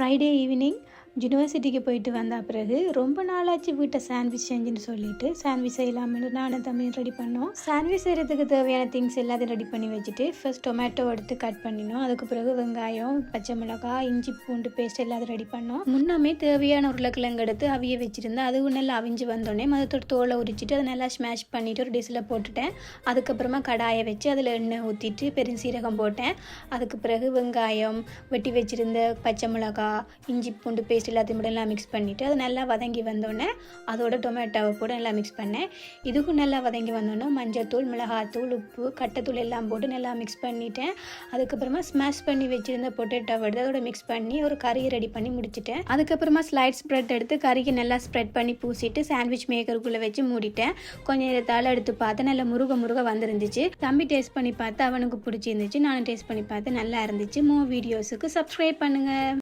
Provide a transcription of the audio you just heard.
Friday evening யூனிவர்சிட்டிக்கு போயிட்டு வந்த பிறகு ரொம்ப நாளாச்சு வீட்டை சாண்ட்விச் செஞ்சுன்னு சொல்லிட்டு சாண்ட்விச் செய்யலாம்னு நானும் தமிழ் ரெடி பண்ணோம். சாண்ட்விச் செய்கிறதுக்கு தேவையான திங்ஸ் எல்லாத்தையும் ரெடி பண்ணி வச்சுட்டு ஃபர்ஸ்ட் டொமேட்டோ எடுத்து கட் பண்ணினோம். அதுக்கு பிறகு வெங்காயம், பச்சை மிளகாய், இஞ்சி பூண்டு பேஸ்ட் எல்லாத்தையும் ரெடி பண்ணோம். முன்னமே தேவையான உருளைக்கிழங்கு எடுத்து அவிய வச்சுருந்தேன். அதுவும் நல்லா அவிஞ்சு வந்தோடனே மதத்தோட தோலை உரிச்சிட்டு அதை நல்லா ஸ்மாஷ் பண்ணிவிட்டு ஒரு டிஷ்ஷில் போட்டுட்டேன். அதுக்கப்புறமா கடாயை வச்சு அதில் எண்ணெய் ஊற்றிட்டு பெருஞ்சீரகம் போட்டேன். அதுக்கு பிறகு வெங்காயம், வெட்டி வச்சுருந்த பச்சை மிளகாய், இஞ்சி பூண்டு பேஸ்ட் எல்லாத்தையும் கூட நல்லா மிக்ஸ் பண்ணிவிட்டு அது நல்லா வதங்கி வந்தோடனே அதோட டொமேட்டோவை கூட நல்லா மிக்ஸ் பண்ணேன். இதுக்கும் நல்லா வதங்கி வந்தோடனே மஞ்சள்தூள், மிளகாத்தூள், உப்பு, கட்டைத்தூள் எல்லாம் போட்டு நல்லா மிக்ஸ் பண்ணிட்டேன். அதுக்கப்புறமா ஸ்மாஷ் பண்ணி வச்சுருந்த பொட்டேட்டோவை எடுத்து அதோட மிக்ஸ் பண்ணி ஒரு கறியை ரெடி பண்ணி முடிச்சிட்டேன். அதுக்கப்புறமா ஸ்லைட் ஸ்ப்ரெட் எடுத்து கறிக்கு நல்லா ஸ்ப்ரெட் பண்ணி பூசிட்டு சாண்ட்விச் மேக்கருக்குள்ளே வச்சு மூடிட்டேன். கொஞ்சம் நேரத்தால் எடுத்து பார்த்து நல்லா முருக வந்துருந்துச்சு. தம்பி டேஸ்ட் பண்ணி பார்த்து அவனுக்கு பிடிச்சிருந்துச்சு. நானும் டேஸ்ட் பண்ணி பார்த்து நல்லா இருந்துச்சு. மோர் வீடியோஸுக்கு சப்ஸ்கிரைப் பண்ணுங்கள்.